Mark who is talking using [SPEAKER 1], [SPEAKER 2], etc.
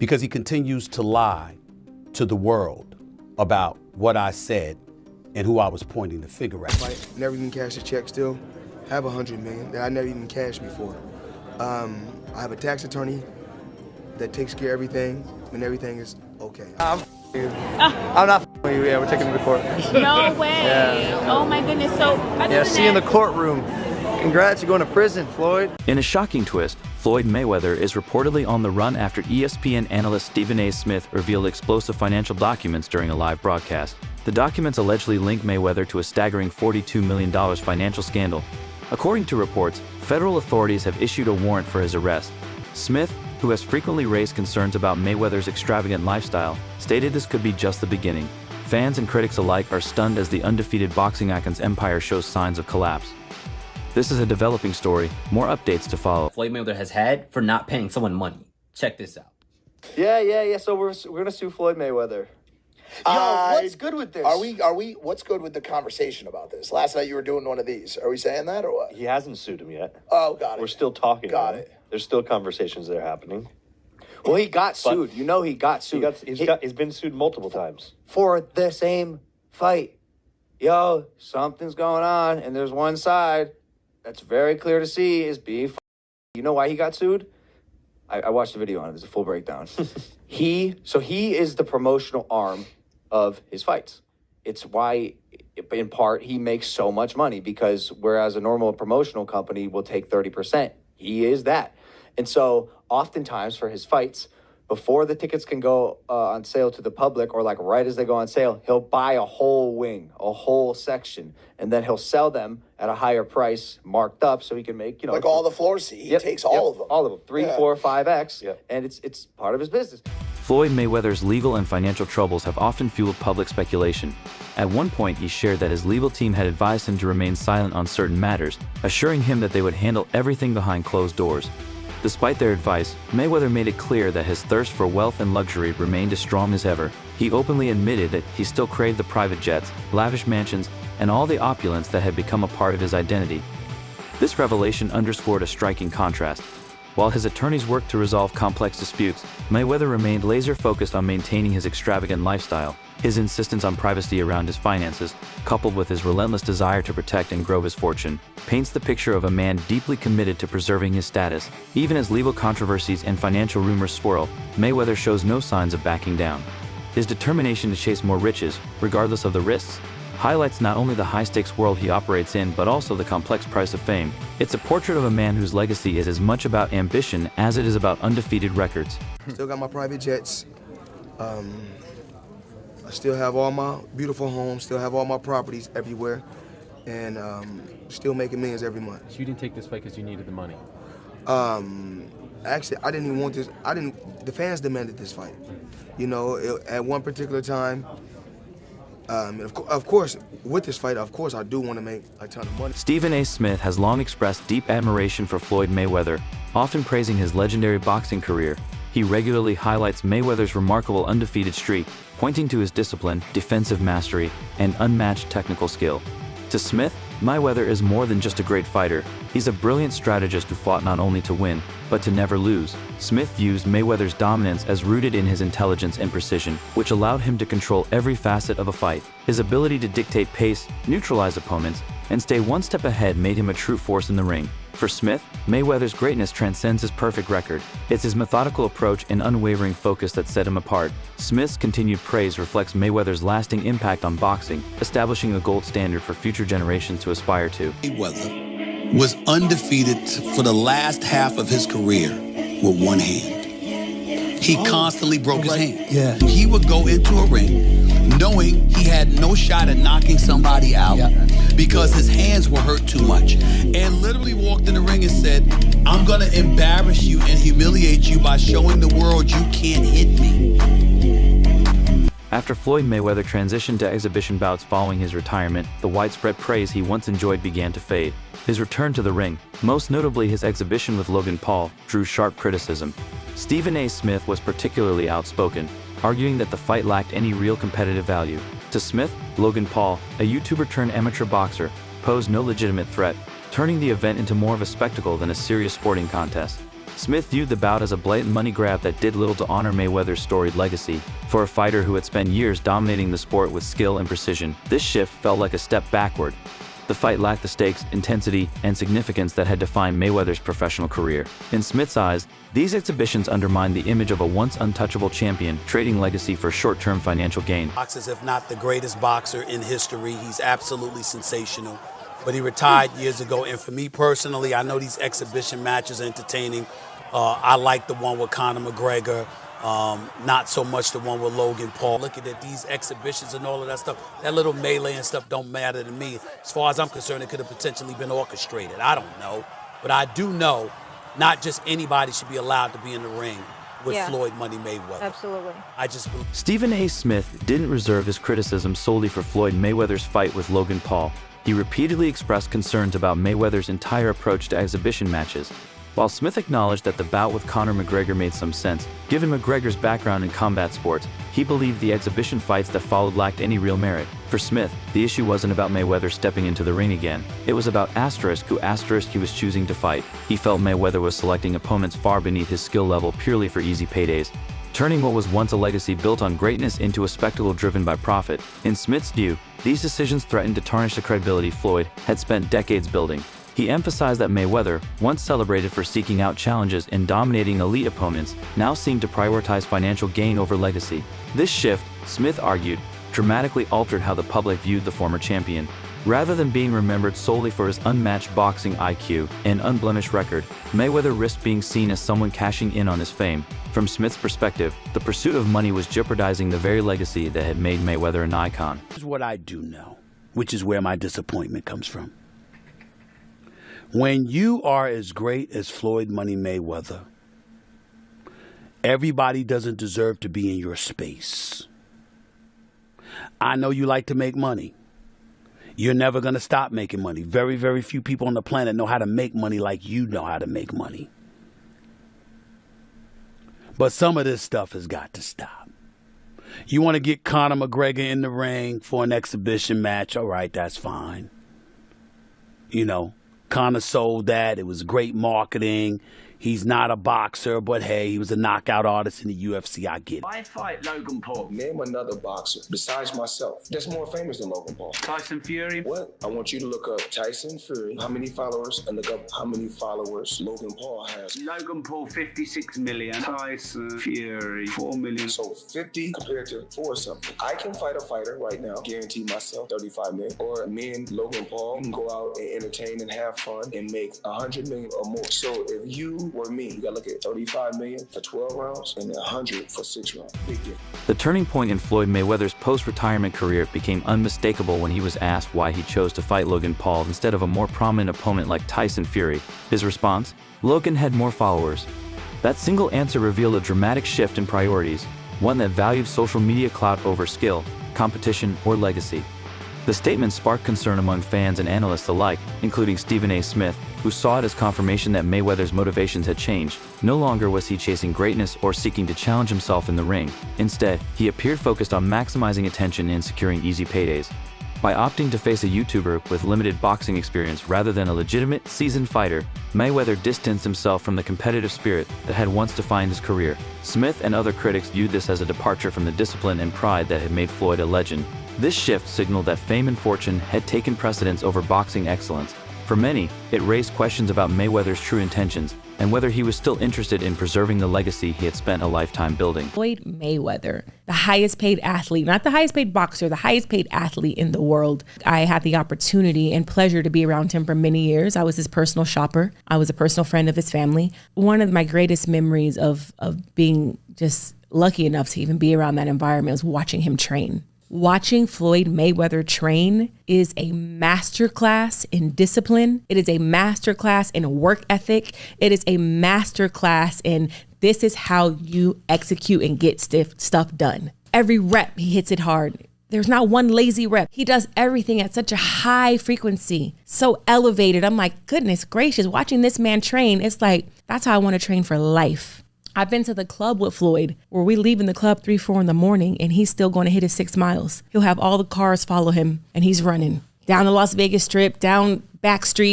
[SPEAKER 1] because he continues to lie to the world about what I said and who I was pointing the finger at.
[SPEAKER 2] I never even cashed a check still. Have $100 million that I never even cashed before. I have a tax attorney that takes care of everything when everything is okay.
[SPEAKER 3] I'm not with you. Yeah, we're taking him to court.
[SPEAKER 4] No way.
[SPEAKER 3] Yeah.
[SPEAKER 4] Oh my goodness. So
[SPEAKER 3] Yeah, see you in the courtroom. Congrats, you're going to prison, Floyd.
[SPEAKER 5] In a shocking twist, Floyd Mayweather is reportedly on the run after ESPN analyst Stephen A. Smith revealed explosive financial documents during a live broadcast. The documents allegedly link Mayweather to a staggering $42 million financial scandal. According to reports, federal authorities have issued a warrant for his arrest. Smith, who has frequently raised concerns about Mayweather's extravagant lifestyle, stated this could be just the beginning. Fans and critics alike are stunned as the undefeated boxing icon's empire shows signs of collapse. This is a developing story. More updates to follow.
[SPEAKER 6] Floyd Mayweather has had for not paying someone money. Check this out.
[SPEAKER 3] Yeah. So we're gonna sue Floyd Mayweather. Yo, what's good with this?
[SPEAKER 7] Are we? What's good with the conversation about this? Last night you were doing one of these. Are we saying that or what?
[SPEAKER 8] He hasn't sued him yet.
[SPEAKER 7] Oh, got it.
[SPEAKER 8] We're still talking.
[SPEAKER 7] Got it.
[SPEAKER 8] There's still conversations that are happening.
[SPEAKER 3] Well, he got sued. You know he got sued.
[SPEAKER 8] He's been sued multiple times.
[SPEAKER 3] For the same fight. Yo, something's going on, and there's one side that's very clear to see is being. You know why he got sued? I watched the video on it. There's a full breakdown. He is the promotional arm of his fights. It's why, in part, he makes so much money, because whereas a normal promotional company will take 30%, he is that. And so oftentimes for his fights, before the tickets can go on sale to the public, or like right as they go on sale, he'll buy a whole wing, a whole section, and then he'll sell them at a higher price, marked up, so he can make,
[SPEAKER 7] like all the floor seats. He takes all of them.
[SPEAKER 3] All of them, 3, 4, 5x, and it's part of his business.
[SPEAKER 5] Floyd Mayweather's legal and financial troubles have often fueled public speculation. At one point, he shared that his legal team had advised him to remain silent on certain matters, assuring him that they would handle everything behind closed doors. Despite their advice, Mayweather made it clear that his thirst for wealth and luxury remained as strong as ever. He openly admitted that he still craved the private jets, lavish mansions, and all the opulence that had become a part of his identity. This revelation underscored a striking contrast. While his attorneys worked to resolve complex disputes, Mayweather remained laser-focused on maintaining his extravagant lifestyle. His insistence on privacy around his finances, coupled with his relentless desire to protect and grow his fortune, paints the picture of a man deeply committed to preserving his status. Even as legal controversies and financial rumors swirl, Mayweather shows no signs of backing down. His determination to chase more riches, regardless of the risks, highlights not only the high-stakes world he operates in, but also the complex price of fame. It's a portrait of a man whose legacy is as much about ambition as it is about undefeated records.
[SPEAKER 2] Still got my private jets. I still have all my beautiful homes, still have all my properties everywhere, and still making millions every month.
[SPEAKER 9] So you didn't take this fight because you needed the money?
[SPEAKER 2] Actually, I didn't even want this. The fans demanded this fight. You know, at one particular time, of course, with this fight, of course, I do want to make a ton of money.
[SPEAKER 5] Stephen A. Smith has long expressed deep admiration for Floyd Mayweather, often praising his legendary boxing career. He regularly highlights Mayweather's remarkable undefeated streak, pointing to his discipline, defensive mastery, and unmatched technical skill. To Smith, Mayweather is more than just a great fighter. He's a brilliant strategist who fought not only to win, but to never lose. Smith views Mayweather's dominance as rooted in his intelligence and precision, which allowed him to control every facet of a fight. His ability to dictate pace, neutralize opponents, and stay one step ahead made him a true force in the ring. For Smith, Mayweather's greatness transcends his perfect record. It's his methodical approach and unwavering focus that set him apart. Smith's continued praise reflects Mayweather's lasting impact on boxing, establishing a gold standard for future generations to aspire to.
[SPEAKER 10] Mayweather was undefeated for the last half of his career with one hand. He constantly broke his hand.
[SPEAKER 11] Yeah.
[SPEAKER 10] He would go into a ring knowing he had no shot at knocking somebody out because his hands were hurt too much, and literally walked in the ring and said, I'm gonna embarrass you and humiliate you by showing the world you can't hit me.
[SPEAKER 5] After Floyd Mayweather transitioned to exhibition bouts following his retirement, the widespread praise he once enjoyed began to fade. His return to the ring, most notably his exhibition with Logan Paul, drew sharp criticism. Stephen A. Smith was particularly outspoken, arguing that the fight lacked any real competitive value. To Smith, Logan Paul, a YouTuber-turned-amateur boxer, posed no legitimate threat, turning the event into more of a spectacle than a serious sporting contest. Smith viewed the bout as a blatant money grab that did little to honor Mayweather's storied legacy. For a fighter who had spent years dominating the sport with skill and precision, this shift felt like a step backward. The fight lacked the stakes, intensity, and significance that had defined Mayweather's professional career. In Smith's eyes, these exhibitions undermined the image of a once untouchable champion, trading legacy for short-term financial gain.
[SPEAKER 10] Boxers, if not the greatest boxer in history, he's absolutely sensational. But he retired years ago, and for me personally, I know these exhibition matches are entertaining. I like the one with Conor McGregor, not so much the one with Logan Paul. Looking at these exhibitions and all of that stuff, that little melee and stuff don't matter to me. As far as I'm concerned, it could have potentially been orchestrated. I don't know. But I do know not just anybody should be allowed to be in the ring with Floyd Money Mayweather.
[SPEAKER 4] Absolutely.
[SPEAKER 5] Stephen A. Smith didn't reserve his criticism solely for Floyd Mayweather's fight with Logan Paul. He repeatedly expressed concerns about Mayweather's entire approach to exhibition matches. While Smith acknowledged that the bout with Conor McGregor made some sense, given McGregor's background in combat sports, he believed the exhibition fights that followed lacked any real merit. For Smith, the issue wasn't about Mayweather stepping into the ring again. It was about who he was choosing to fight. He felt Mayweather was selecting opponents far beneath his skill level purely for easy paydays, turning what was once a legacy built on greatness into a spectacle driven by profit. In Smith's view, these decisions threatened to tarnish the credibility Floyd had spent decades building. He emphasized that Mayweather, once celebrated for seeking out challenges and dominating elite opponents, now seemed to prioritize financial gain over legacy. This shift, Smith argued, dramatically altered how the public viewed the former champion. Rather than being remembered solely for his unmatched boxing IQ and unblemished record, Mayweather risked being seen as someone cashing in on his fame. From Smith's perspective, the pursuit of money was jeopardizing the very legacy that had made Mayweather an icon.
[SPEAKER 10] Here's what I do know, which is where my disappointment comes from. When you are as great as Floyd Money Mayweather, everybody doesn't deserve to be in your space. I know you like to make money. You're never going to stop making money. Very, very few people on the planet know how to make money like you know how to make money. But some of this stuff has got to stop. You want to get Conor McGregor in the ring for an exhibition match? All right, that's fine. You know, Conor sold that. It was great marketing. He's not a boxer, but hey, he was a knockout artist in the UFC. I get it.
[SPEAKER 11] I fight Logan Paul.
[SPEAKER 2] Name another boxer besides myself that's more famous than Logan Paul.
[SPEAKER 11] Tyson Fury.
[SPEAKER 2] What? I want you to look up Tyson Fury, how many followers, and look up how many followers Logan Paul has.
[SPEAKER 11] Logan Paul, 56 million. Tyson Fury, 4 million.
[SPEAKER 2] So 50 compared to 4 something. I can fight a fighter right now, guarantee myself 35 million. Or me and Logan Paul can go out and entertain and have fun and make 100 million or more. So if you were me, you gotta look at 35 million for 12 rounds and 100 for 6 rounds. Big difference.
[SPEAKER 5] The turning point in Floyd Mayweather's post-retirement career became unmistakable when he was asked why he chose to fight Logan Paul instead of a more prominent opponent like Tyson Fury. His response? Logan had more followers. That single answer revealed a dramatic shift in priorities, one that valued social media clout over skill, competition, or legacy. The statement sparked concern among fans and analysts alike, including Stephen A. Smith, who saw it as confirmation that Mayweather's motivations had changed. No longer was he chasing greatness or seeking to challenge himself in the ring. Instead, he appeared focused on maximizing attention and securing easy paydays. By opting to face a YouTuber with limited boxing experience rather than a legitimate, seasoned fighter, Mayweather distanced himself from the competitive spirit that had once defined his career. Smith and other critics viewed this as a departure from the discipline and pride that had made Floyd a legend. This shift signaled that fame and fortune had taken precedence over boxing excellence. For many, it raised questions about Mayweather's true intentions and whether he was still interested in preserving the legacy he had spent a lifetime building.
[SPEAKER 4] Floyd Mayweather, the highest paid athlete, not the highest paid boxer, the highest paid athlete in the world. I had the opportunity and pleasure to be around him for many years. I was his personal shopper. I was a personal friend of his family. One of my greatest memories of being just lucky enough to even be around that environment was watching him train. Watching Floyd Mayweather train is a masterclass in discipline. It is a masterclass in work ethic. It is a masterclass in this is how you execute and get stuff done. Every rep, he hits it hard. There's not one lazy rep. He does everything at such a high frequency, so elevated. I'm like, goodness gracious, watching this man train, it's like, that's how I want to train for life. I've been to the club with Floyd where we leave in the club 3, 4 in the morning and he's still going to hit his 6 miles. He'll have all the cars follow him and he's running down the Las Vegas Strip, down back street.